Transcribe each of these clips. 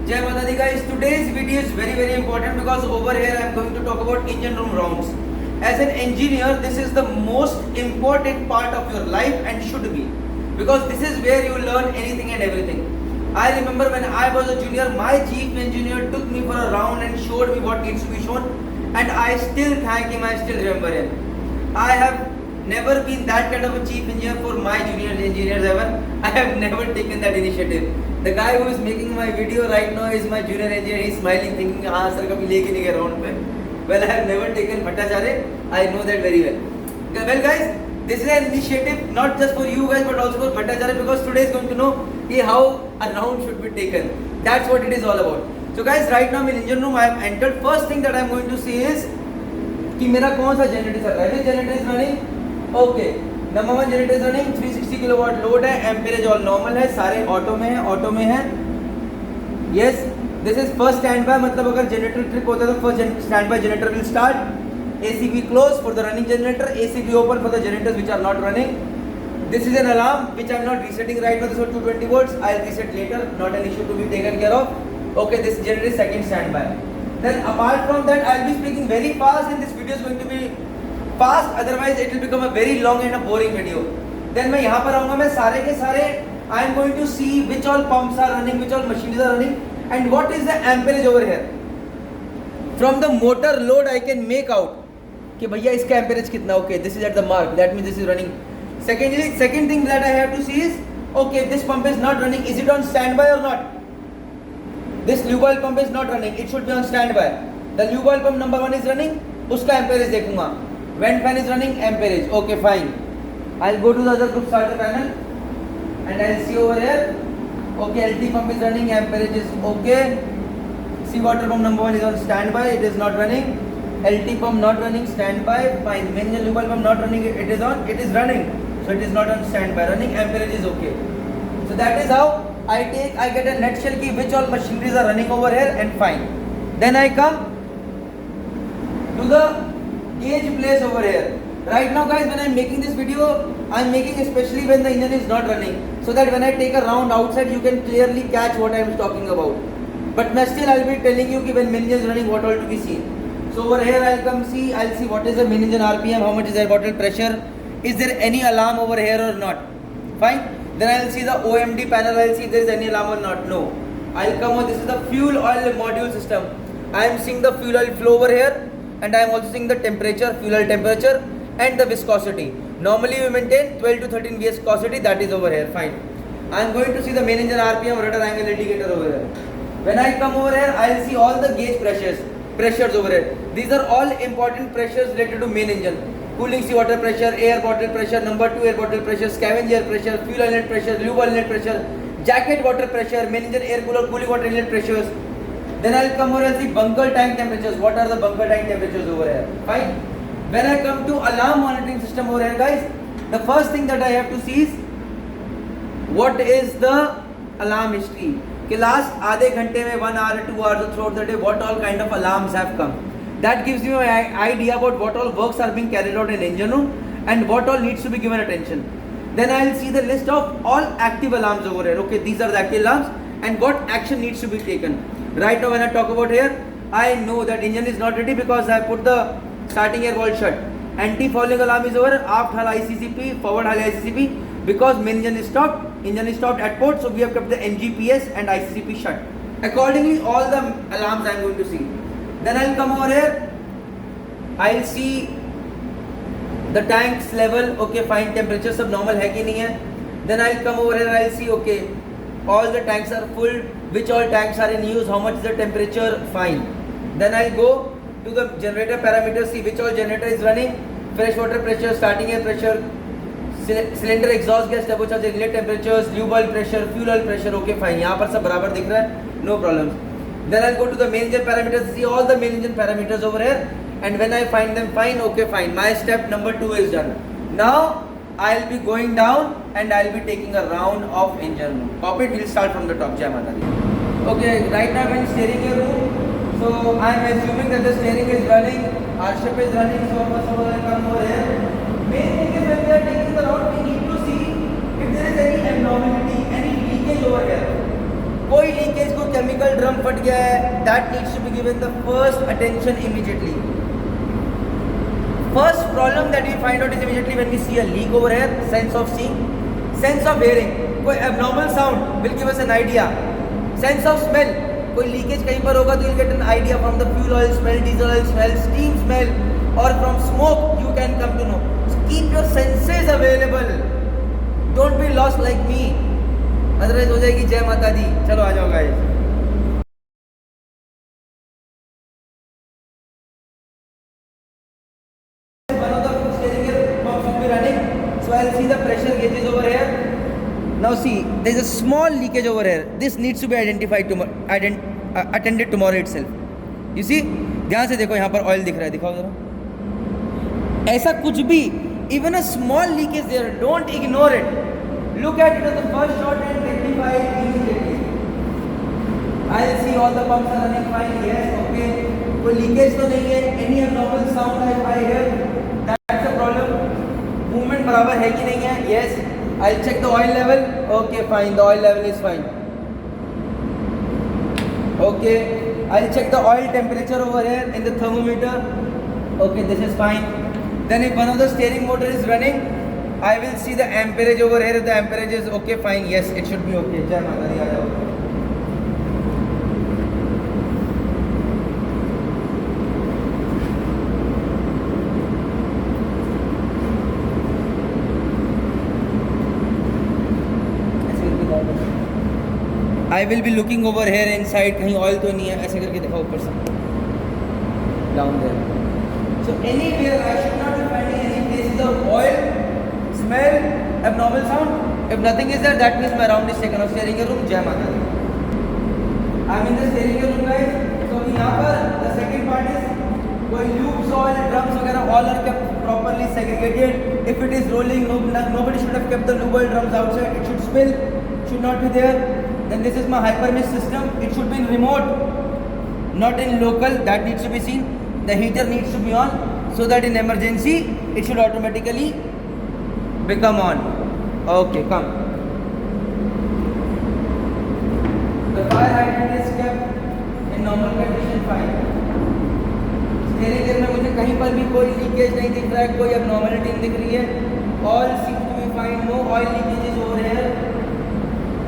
Jai Mata Di guys, today's video is very important because over here I am going to talk about engine room rounds. As an engineer, this is the most important part of your life and should be, because this is where you learn anything and everything. I remember when I was a junior, my chief engineer took me for a round and showed me what needs to be shown, and I still thank him, I still remember him. I have never been that kind of a chief engineer for my junior engineers ever. I have never taken that initiative. The guy who is making my video right now is my junior engineer. He is smiling, thinking, "हाँ sir, कभी लेके नहीं गए round पे." Well, I have never taken Bhattacharya. I know that very well. Well, guys, this is an initiative not just for you guys but also for Bhattacharya, because today is going to know how a round should be taken. That's what it is all about. So, guys, right now in engine room I have entered. First thing that I am going to see is कि मेरा कौन सा generator चल रहा है. Which generator is running? Okay. Number 1 generator is running, 360 kilowatt load है, amperage all normal है, सारे ऑटो में है. Yes, this is first standby, मतलब अगर जनरेटर ट्रिप होता है तो first standby generator will start. ACB close for the running generator, ACB open for the generators which are not running. This is an alarm which I am not resetting right now. This for 220 volts. I will reset later, not an issue to be taken care of. Okay, this generator is second standby. Then apart from that, I will be speaking very fast and this video is going to be fast, otherwise it will become a very long and a boring video. Then मैं यहाँ पर आऊँगा, मैं सारे के सारे I am going to see which all pumps are running, which all machines are running and what is the amperage over here. From the motor load I can make out कि भैया इसका amperage कितना. Okay, this is at the mark, that means this is running. Second thing that I have to see is, okay, this pump is not running, is it on standby or not? This lube oil pump is not running, it should be on standby. The lube oil pump number 1 is running, उसका amperage देखूंगा. Vent fan is running, amperage. Okay, fine. I'll go to the other group starter panel and I'll see over here. Okay, LT pump is running, amperage is okay. See, water pump number 1 is on standby, it is not running. LT pump not running, standby, fine. Main lube oil pump not running, it is on, it is running, so it is not on standby. Running, amperage is okay. So that is how I get a nutshell key which all machineries are running over here and fine. Then I come to the gauge place over here. Right now, guys, when I am making this video, I am making especially when the engine is not running, so that when I take a round outside, you can clearly catch what I am talking about. But still, I will be telling you when main engine is running, what all to be seen. So over here, I will see what is the main engine RPM, how much is air bottle pressure, is there any alarm over here or not. Fine. Then I will see the OMD panel, I will see if there is any alarm or not. No. I will come on, this is the fuel oil module system. I am seeing the fuel oil flow over here and I am also seeing the temperature, fuel oil temperature and the viscosity. Normally we maintain 12 to 13 viscosity, that is over here. Fine. I am going to see the main engine RPM, rotor angle indicator over here. When I come over here, I will see all the gauge pressures over here. These are all important pressures related to main engine. Cooling sea water pressure, air bottle pressure, number 2 air bottle pressure, scavenge air pressure, fuel inlet pressure, lube oil inlet pressure, jacket water pressure, main engine air cooler, cooling water inlet pressures. Then I will come over and see bunker tank temperatures. What are the bunker tank temperatures over here? Fine. When I come to alarm monitoring system over here, guys, the first thing that I have to see is what is the alarm history. कि last आधे घंटे में 1 hour, 2 hours throughout the day, what all kind of alarms have come. That gives you an idea about what all works are being carried out in engine room and what all needs to be given attention. Then I will see the list of all active alarms over here. Okay, these are the active alarms and what action needs to be taken. Right now when I talk about here, I know that engine is not ready because I put the starting air valve shut. Anti-fouling alarm is over, aft hull ICCP, forward hull ICCP, because main engine is stopped at port, so we have kept the NGPS and ICCP shut. Accordingly, all the alarms I am going to see. Then I will come over here, I will see the tanks level, okay fine, temperature सब normal है कि नहीं है. Then I will come over here, I will see, okay, all the tanks are full, which all tanks are in use, how much is the temperature, fine. Then I will go to the generator parameters, see which all generator is running, fresh water pressure, starting air pressure, cylinder exhaust gas turbocharger, inlet temperatures, lube oil pressure, fuel oil pressure, okay fine, यहाँ पर सब बराबर दिख रहा है, no problems. Then I'll go to the main engine parameters, see all the main engine parameters over here, and when I find them fine, okay fine, my step number 2 is done. Now I'll be going down and I'll be taking a round of engine room. Cockpit, we'll start from the top. Jai Mata Di. Okay, right now I'm in steering gear room, so I'm assuming that the steering is running, R-ship is running, so first of all I'll come over here. Main thing is when we are taking the round, we need to see if there is any abnormality, any leakage over here. कोई leakage को chemical drum फट गया है, that needs to be given the first attention immediately. First problem that we find out is immediately when we see a leak over here, sense of seeing, sense of hearing, कोई abnormal sound will give us an idea, sense of smell, कोई leakage कहीं पर होगा तो you'll get an idea from the fuel oil smell, diesel oil smell, steam smell or from smoke you can come to know. So keep your senses available, don't be lost like me, otherwise हो जाएगी जय माता दी. चलो आ जाओ guys. So I'll see the pressure gauges over here. Now see, there is a small leakage over here. This needs to be identified attended tomorrow itself. You see, ध्यान से देखो यहाँ पर ऑयल दिख रहा है, दिखाओ जरा. ऐसा कुछ भी, even a small leakage there, don't ignore it. Look at it on the first shot and rectify it immediately. I'll see all the pumps are running fine. Yes, okay. कोई leakage तो नहीं है. Any abnormal sound I hear, that's a problem. Movement बराबर है कि नहीं है. Yes, I check the oil level. Okay fine, the oil level is fine. Okay, I check the oil temperature over here in the thermometer. Okay, this is fine. Then if one of the steering motor is running, I will see the amperage over here. The amperage is okay fine. Yes, it should be okay. जय माता दी. आ जाओ. I will be looking over here inside, कहीं oil तो नहीं है. ऐसे करके दिखाओ ऊपर से, down there. So anywhere I should not be finding any traces of oil, smell, abnormal sound. If nothing is there, that means my round is taken off. Steering room, जय माता दी. I'm in the steering room guys. So यहाँ पर the second part is कोई loops, oil, drums वगैरह all are kept properly segregated. If it is rolling, nobody should have kept the lube oil drums outside. It should spill, should not be there. Then this is my hypermesh system. It should be in remote, not in local. That needs to be seen. The heater needs to be on so that in emergency it should automatically become on. Okay, come. The fire hydrant is kept in normal condition, fine. Steering gear में मुझे कहीं पर भी कोई leakage नहीं दिख रहा है, कोई abnormality नहीं दिख रही है. All seems to be fine. No oil leakages over here.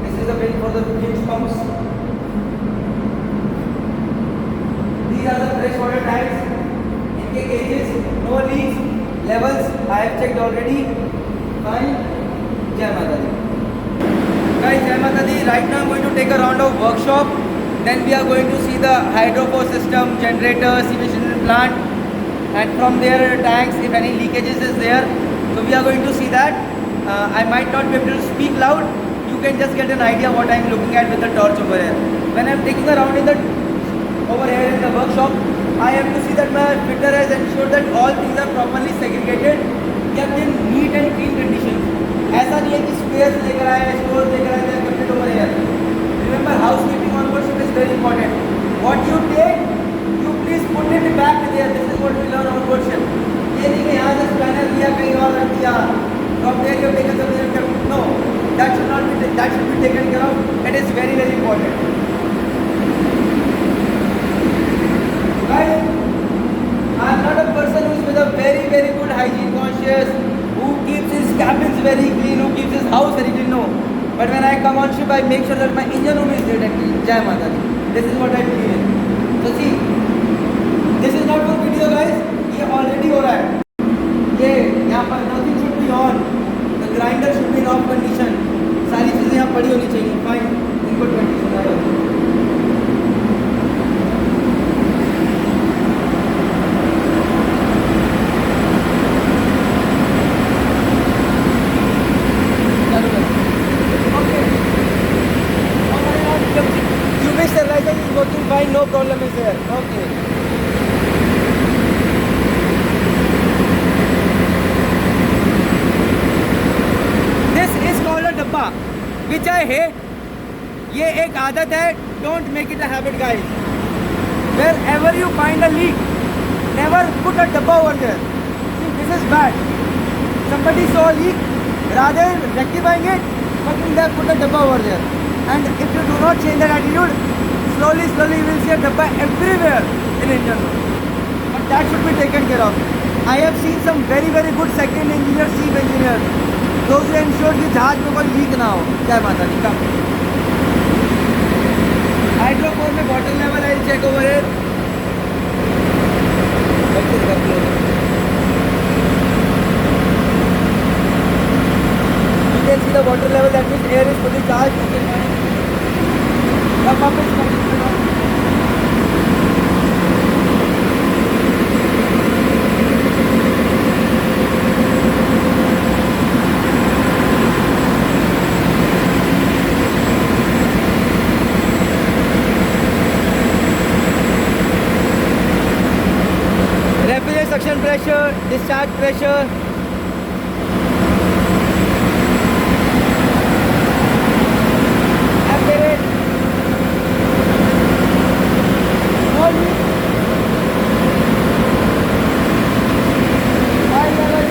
This is the bin for the hinge pumps. These are the fresh water tanks. इनके gauges, no leaks, levels I have checked already. Fine. जय माता दी. Guys, जय माता दी. Right now I'm going to take a round of workshop. Then we are going to see the hydropower system, generator, sewage treatment plant, and from there tanks. If any leakages is there, so we are going to see that. I might not be able to speak loud. You can just get an idea what I am looking at with the torch over here. When I am taking around in the over here in the workshop, I have to see that my fitter has ensured that all things are properly segregated, kept in neat and clean conditions. ऐसा नहीं है कि spares लेकर आए, stores लेकर आए, they are kept it over here. Remember, housekeeping on board ship is very important. What you take, you please put it back there. This is what we learn on board ship. ये नहीं कि यहाँ से spanner लिया कहीं और रख दिया. From there you have taken something and kept. No. That should be taken care of. It is very, very important. Guys, I am not a person who is with a very, very good hygiene conscious, who keeps his cabins very clean, who keeps his house very clean. No. But when I come on ship, I make sure that my engine room is neat and clean. Jai Mata Di. This is what I believe in. So see, this is not for video guys. ये already हो रहा है. ये यहाँ पर nothing should be on. The grinder should be in off condition. सारी चीज़ें यहाँ पड़ी होनी चाहिए. फाइन, इनको 20 सुनाया. UV sterilizer is working fine. No problem is there. Okay. Which I hate. ये एक आदत है. Don't make it a habit, guys. Wherever you find a leak, never put a dabba over there. See, this is bad. Somebody saw a leak, rather than rectifying it, fucking there put a dabba over there. And if you do not change that attitude, slowly you will see a dabba everywhere in engine room. But that should be taken care of. I have seen some very good second engineers, chief engineers, those who ensure कि जहाज में कोई leak ना हो. जय माता दी. Come. Hydrocore में bottle level I will check over here. You can see the water level, that means air is fully charged. Okay, fine. The pump is completely on. Refrigerant suction pressure, discharge pressure. Accurate. No leak. High level.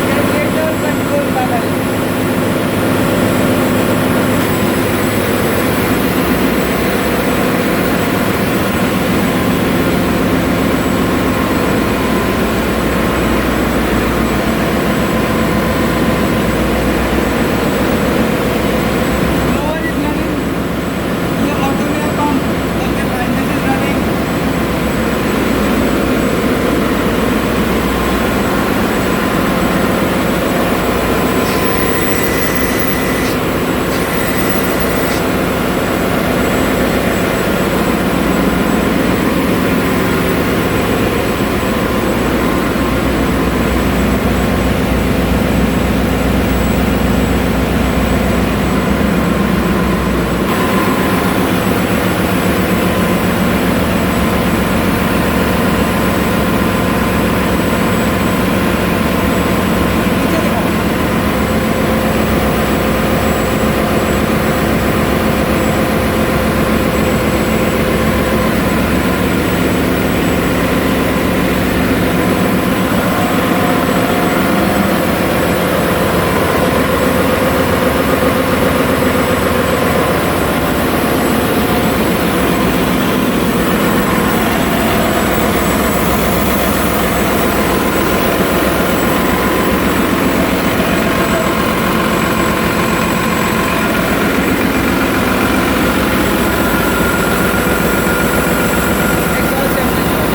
Generator control panel. Blower is running. The automatic pump. Okay, fine. This is running. नीचे दिखाओ. Exhaust temperature.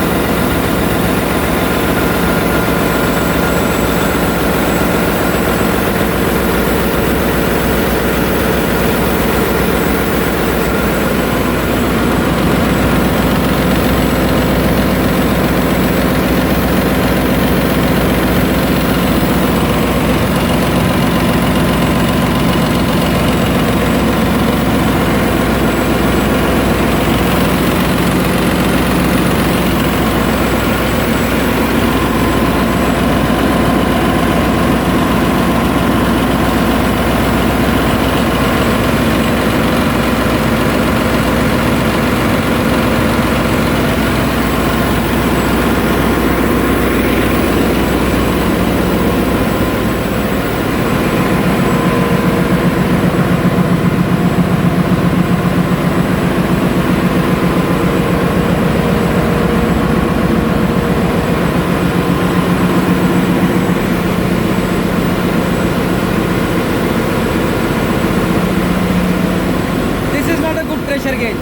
This is not a good pressure gauge.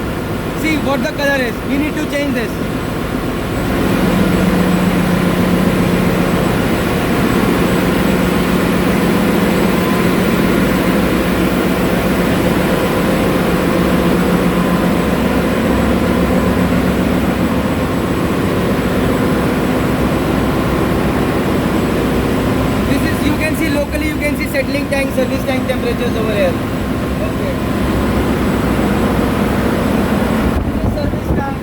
See what the color is. We need to change this. This is, you can see locally, you can see settling tank, service tank temperatures over here. Okay. This is service tank.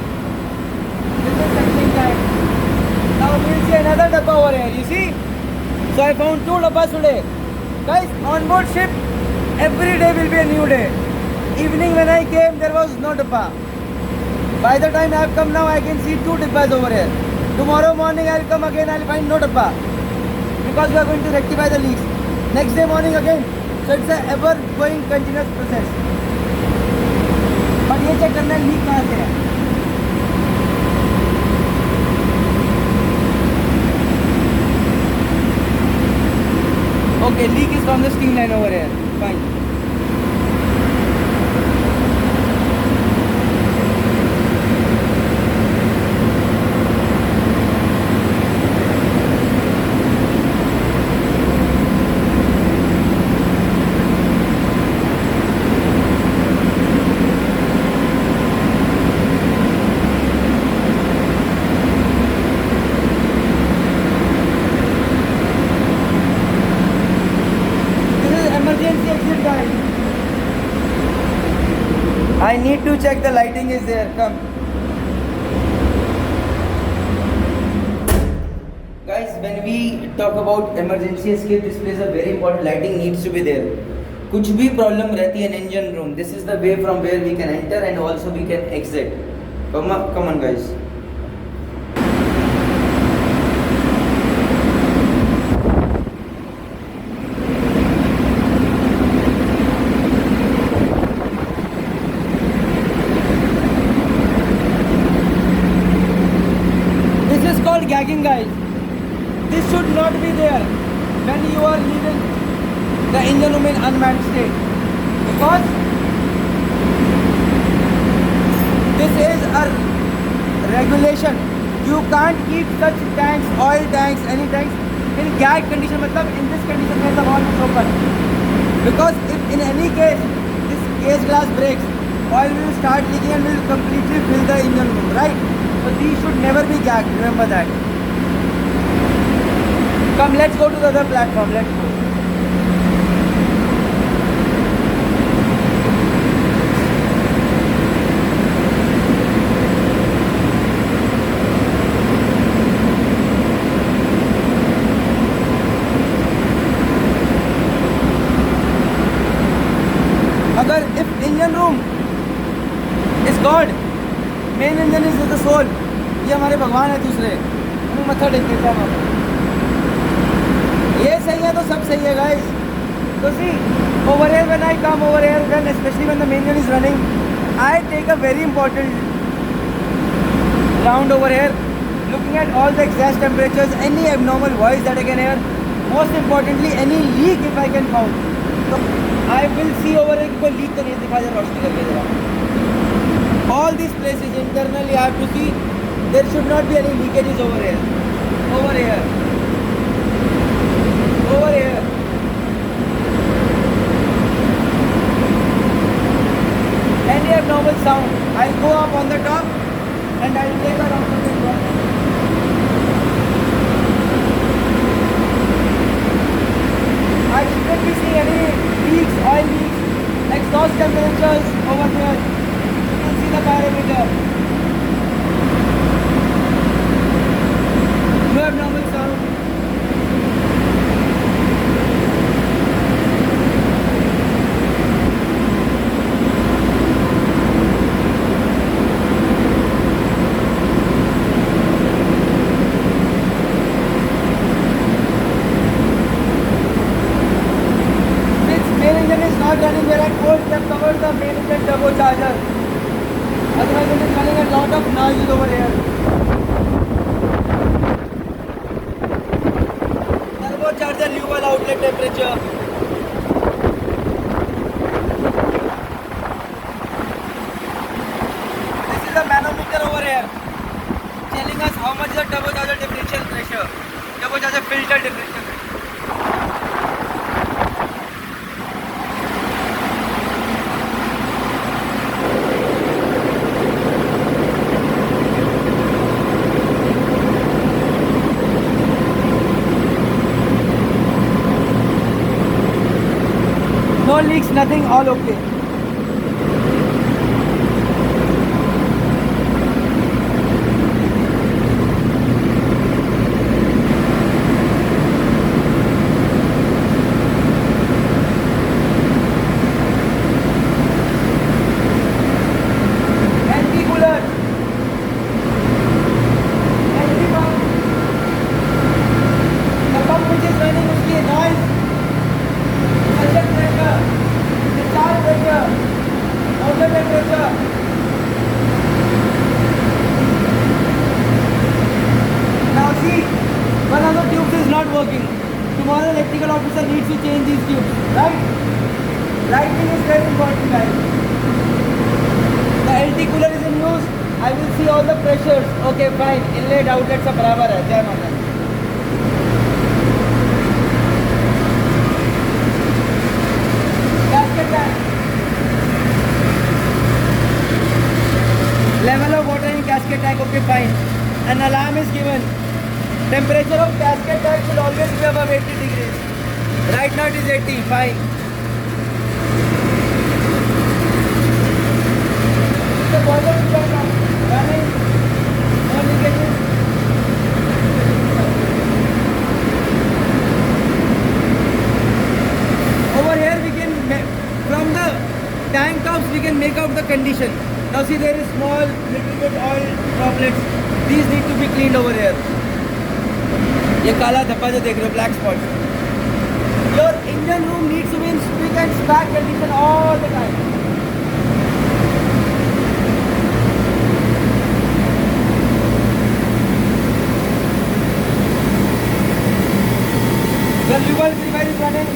This is settling tank. Now we'll see another dabba over here. You see? So I found two dabbas today. Guys, on board ship, Every day will be a new day. Evening when I came, there was no dibba. By the time I have come now, I can see 2 dibbas over here. Tomorrow morning I'll come again, I'll find no dibba. Because we are going to rectify the leaks. Next day morning again. So it's a ever going continuous process. But ये check करना है leak कहाँ से है. Okay, leak is from the steam line over here. Fine. Emergency exit guys. I need to check the lighting is there. Come. Guys, when we talk about emergency escape, this plays a very important. Lighting needs to be there. कुछ भी problem रहती है in engine room. This is the way from where we can enter and also we can exit. Come on guys. Called gagging guys. This should not be there when you are leaving the engine room in unmanned state, because this is a regulation. You can't keep such tanks, oil tanks, any tanks in gag condition, matlab in this condition where the valve is open, because if in any case this case glass breaks, oil will start leaking and will completely fill the engine room, right? So these should never be gagged, remember that. Come, let's go to the other platform, let's go. अगर if engine room is God, main engine is the soul, ये हमारे भगवान है दूसरे, हमें मत्था take देता है. ये सही है तो सब सही है गाइस. तो सी over here, when I come over here, when especially when the main engine is running, I take a very important round over here, looking at all the exhaust temperatures, any abnormal voice that I can hear, most importantly any leak if I can found. So I will see over here कि कोई leak तो नहीं दिखा जा रोशनी करके जरा. All these places internally I have to see there should not be any leakages over here. Over here. Over here. Any abnormal sound, I'll go up on the top and I'll take a round of this one. I shouldn't be seeing any leaks, oil leaks, exhaust temperatures over here. See the parameter. No abnormal sound. Since main engine is not running, we are at 4 step covered the main engine turbocharger. Otherwise it is running a lot of noise over here. Turbocharger fuel outlet temperature. This is the manometer over here, telling us how much is the turbocharger differential pressure, turbocharger filter differential pressure. No leaks, nothing, all okay. Outlet temperature. Now see, one of the tubes is not working. Tomorrow electrical officer needs to change these tubes, right? Lighting is very important, guys. The LT cooler is in use. I will see all the pressures. Okay, fine. Inlet, outlet सब बराबर है. जय माता दी. Gasket tank. Level of water in gasket tank. Okay, fine. An alarm is given. Temperature of gasket tank should always be above 80 degrees. Right now it is 80. Fine. The boiler is running. No leakages. Over here we can, from the tank tops we can make out the condition. Now see, there is small little bit oil droplets. These need to be cleaned over here. ये काला धब्बा जो देख रहे हो, black spots. Your engine room needs to be in spick and span condition all the time. The fuel pressure is running.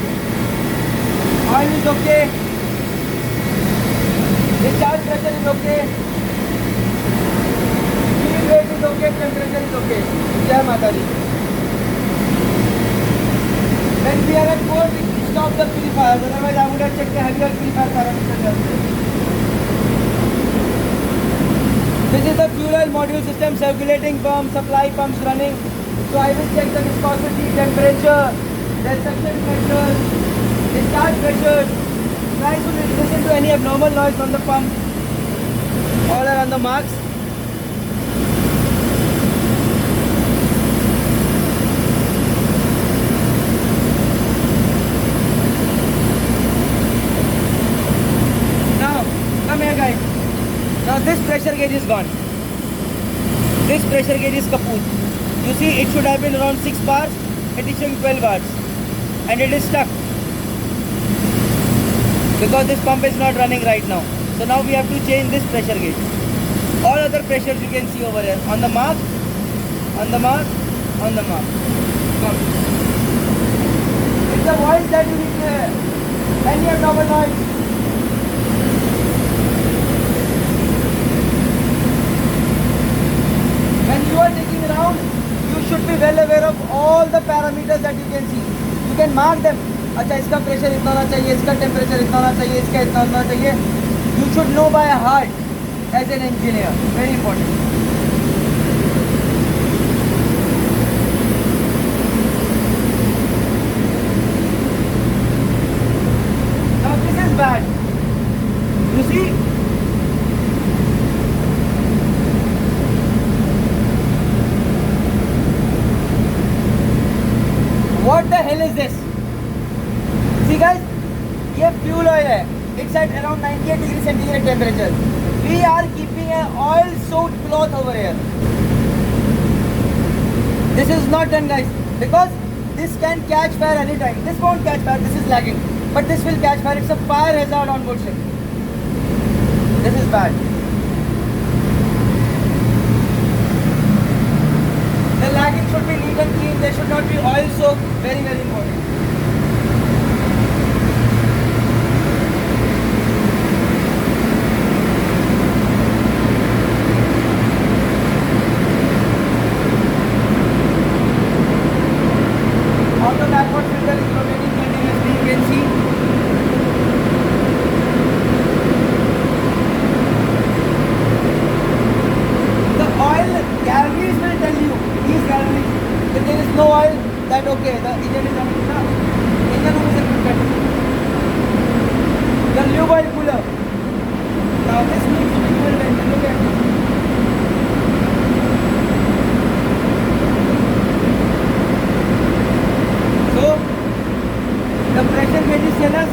Oil is okay. Discharge pressure is okay. Feed rate is okay. Temperature is okay. Jai Mata Di. When we are at 4, we stop the purifiers. Otherwise, I would have checked the heavier purifier parameters. This is the fuel oil module system, circulating pump, supply pumps running. So I will check the viscosity, temperature, the suction pressure, discharge pressure. Try to listen to any abnormal noise from the pump. All are on the marks. Now, come here guys. Now this pressure gauge is gone. This pressure gauge is kaput. You see, it should have been around 6 bars. It is showing 12 bars. And it is stuck. Because this pump is not running right now. So now we have to change this pressure gauge. All other pressures you can see over here. On the mark, on the mark, on the mark. Come. It's the voice that you need to hear. Any abnormal noise. When you are taking around, you should be well aware of all the parameters that you can see. You can mark them. अच्छा इसका pressure इतना होना चाहिए, इसका temperature इतना होना चाहिए, इसका इतना होना चाहिए. You should know by heart as an engineer. Very important. Now this is bad. You see? What the hell is this? See guys, ये fuel oil है. It's at around 98 degree centigrade temperature. We are keeping an oil-soaked cloth over here. This is not done, guys, because this can catch fire anytime. This won't catch fire. This is lagging, but this will catch fire. It's a fire hazard on board ship. This is bad. The lagging should be neat and clean. There should not be oil-soaked. Very, very important. Auto backward filter is rotating continuously, you can see. The oil galleries will tell you, these galleries, if there is no oil, that okay, the engine is running now. Engine room is in good condition. The lube oil cooler. Now this needs to be fuel vented, look at this. So, the pressure gauges tell us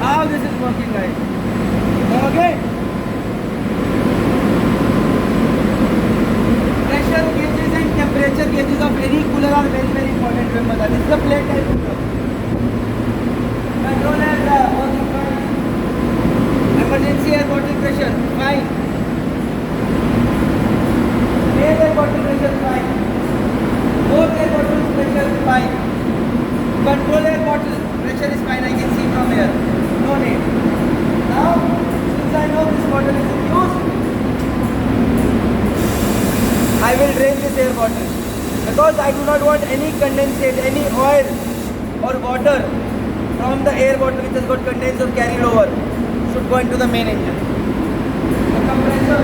how this is working, guys. Okay? Pressure gauges and temperature gauges of any cooler are very, very important. Remember that. This is the plate type because I do not want any condensate, any oil or water from the air bottle which has got condensed or carried over should go into the main engine. The compressor,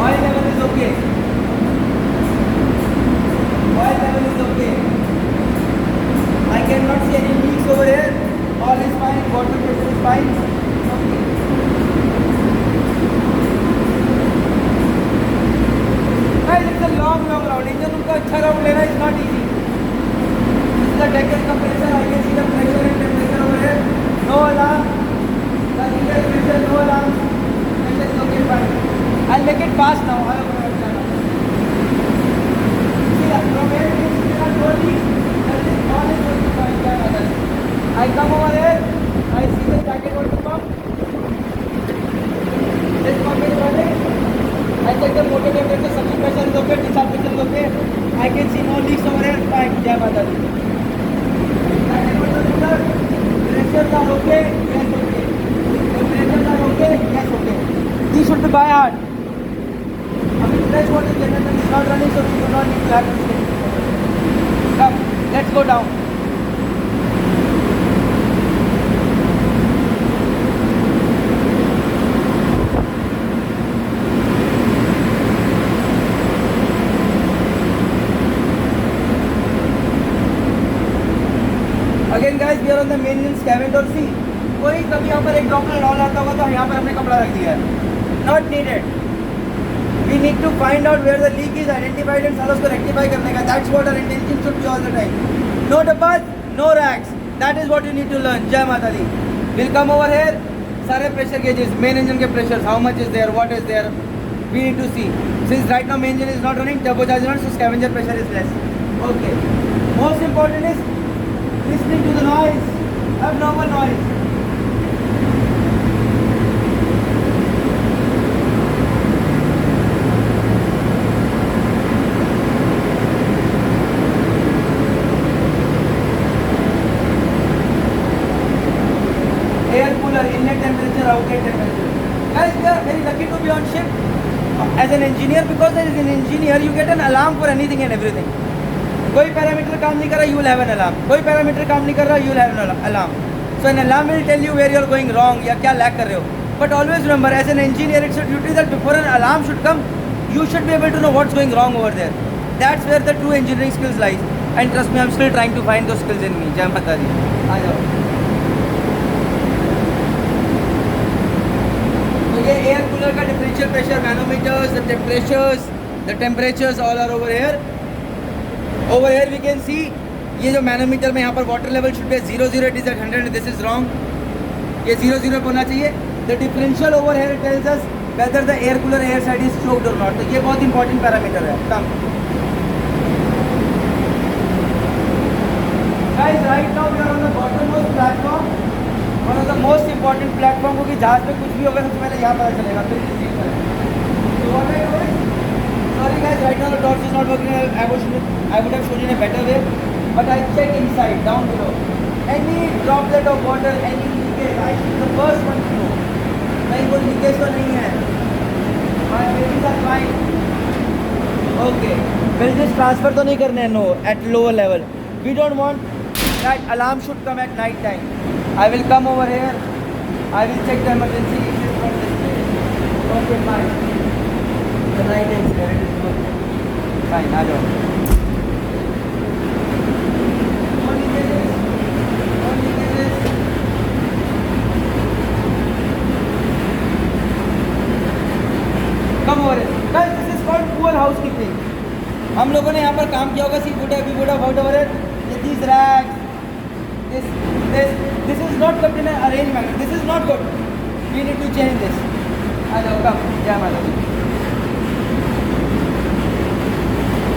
oil level is okay. Oil level is okay. I cannot see any leaks over here. All is fine. Water pressure is fine. Okay. Guys, it's a long round. Engine room का अच्छा round लेना is not easy. This is the Deccan compressor. I can see the pressure and temperature over here. No alarm. The inlet pressure, no alarm. Pressure is okay, fine. I'll make it fast now. See that from here, there are no leaks. That is all is going to fine. I come over here. I see the jacket water pump. This pump is running. I check the motor temperature, suction pressure is okay, discharge pressure is okay. I can see no leaks over here. Fine. Jai Mata Di. Pressures are okay. Yes, okay. Temperatures are okay. Yes, okay. These should be by heart. I mean, fresh water generator is not running, so we do not need to have this thing. Come, let's go down. Again guys, we are on the main engine scavenger sea. कोई कभी यहाँ पर एक droplet all आता होगा तो यहाँ पर हमने कपड़ा रख दिया है. Not needed. We need to find out where the leak is identified and साला उसको rectify करने का. That's what our intention should be all the time. No dabbas, no racks. That is what you need to learn. Jai Mata Di. We'll come over here. सारे pressure gauges, main engine के pressures, how much is there, what is there. We need to see. Since right now main engine is not running, turbocharger is not, so scavenger pressure is less. Okay. Most important is listening to the noise, abnormal noise. Air cooler, inlet temperature, outlet temperature. Guys, we are very lucky to be on ship as an engineer, because as an engineer you get an alarm for anything and everything. कोई parameter काम नहीं कर रहा, you will have an alarm. कोई parameter काम नहीं कर रहा, you will have an alarm. So an alarm will tell you where you are going wrong या क्या lag कर रहे हो. But always remember, as an engineer, it's your duty that before an alarm should come, you should be able to know what's going wrong over there. That's where the true engineering skills lies. And trust me, I'm still trying to find those skills in me. Jai Mata Di. आ जाओ. तो ये air cooler का differential pressure manometers, the temperatures all are over here. Over here we can see ये जो manometer में यहाँ पर water level should be 00, it is at 100, this is wrong. ये 00 होना चाहिए. The differential over here tells us whether the air cooler air side is choked और not. तो ये बहुत इंपॉर्टेंट पैरामीटर है. Come guys, right now we are on the bottom most platform, one of the most important platform, क्योंकि जहाज में कुछ भी होगा सबसे पहले यहाँ पता चलेगा. फिर sorry guys, right now the torch is not working. I would have shown you in a better way, but I checked inside down below. Any droplet of water, any leakage, I should be the first one to know. नहीं, कोई leakage तो नहीं है. My babies are fine. Okay. Business transfer तो नहीं करने हैं. No, at lower level. We don't want that alarm should come at night time. I will come over here. I will check the emergency issues from this place. Okay, fine. The night is there, it is good. Fine, आ जाओ. No leakages. Come over here. Guys, this is called poor housekeeping. हम लोगों ने यहाँ पर काम किया होगा. See, would have out over here. These racks. This is not kept in an arrangement. This is not good. We need to change this. आ जाओ, come. Jai Mata Di.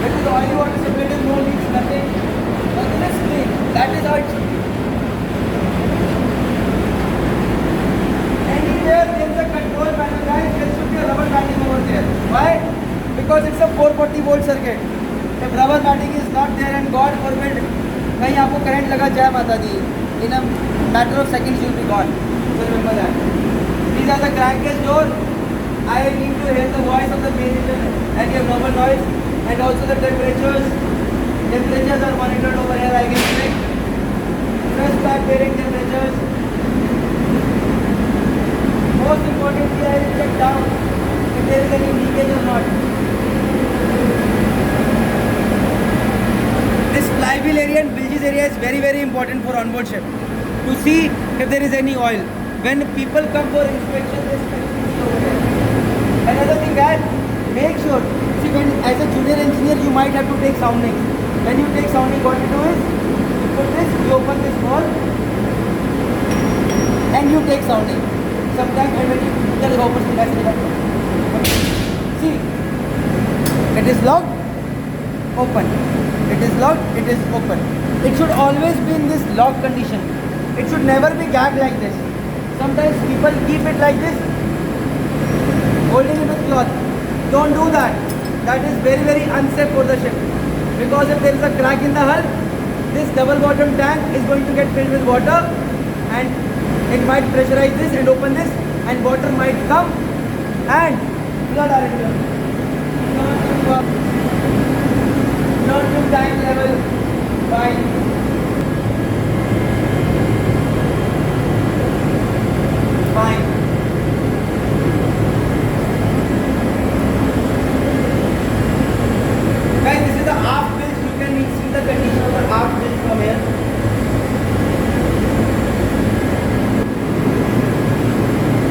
This is oily water separated, no leaks, nothing. Nothing is clean. That is how it should be. Anywhere there is a control panel, guys, there should be a rubber banding over there. Why? Because it's a 440 volt circuit. If rubber banding is not there and God forbid कहीं आपको current लगा, Jai Mata Di, in a matter of seconds you will be gone. So remember that. These are the crankcase door. I need to hear the voice of the main engine and give normal noise. and also the temperatures. Temperatures are monitored over here. I can check. Fresh back bearing temperatures. Most importantly, I will check down if there is any leakage or not. This flywheel area and bilges area is very important for onboard ship to see if there is any oil. When people come for inspection, they especially see over here. Another thing, guys, make sure. See, when as a junior engineer, you might have to take sounding. When you take sounding, what you do is you put this, you open this wall, and you take sounding. Sometimes when you tell the opposite, that's it. See, it is locked, open. It is locked, it is open. It should always be in this locked condition. It should never be gagged like this. Sometimes people keep it like this, holding it with cloth. Don't do that. That is very unsafe for the ship. Because if there is a crack in the hull, this double bottom tank is going to get filled with water and it might pressurize this and open this and water might come and flood our engine. Not to tank level. Fine. Fine. Guys, this is the aft bilge. You can see the condition of the aft bilge from here.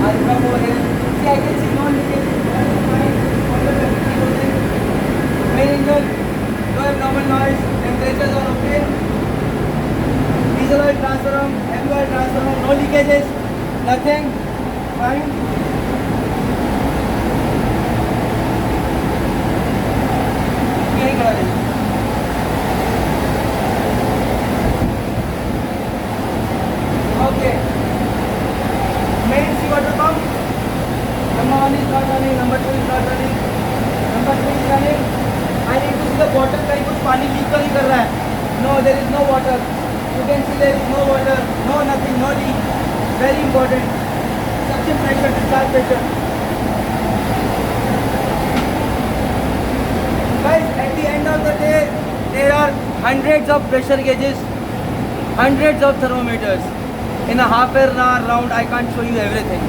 I'll come over here. See, I can see no leakage. Fine. Main engine, no abnormal noise. Temperatures are okay. Diesel oil transfer on, heavy oil transfer on, no leakages, nothing. Fine. यही करा देंगे. Okay. Main water pump. Number 1 is not running. Number 2 is not running. Number 3 is running. I need to see the water. कहीं कुछ पानी leak तो नहीं कर रहा है. No, there is no water. You can see there is no water. No nothing. No leak. Very important. Suction pressure, discharge pressure. Guys, at the end of the day, there are hundreds of pressure gauges, hundreds of thermometers. In a half an hour round, I can't show you everything.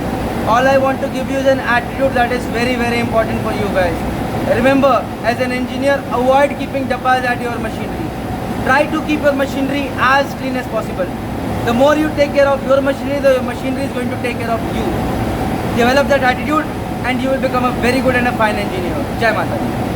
All I want to give you is an attitude that is very important for you guys. Remember, as an engineer, avoid keeping dabas at your machinery. Try to keep your machinery as clean as possible. The more you take care of your machinery, the machinery is going to take care of you. Develop that attitude and you will become a very good and a fine engineer. Jai Mata Di.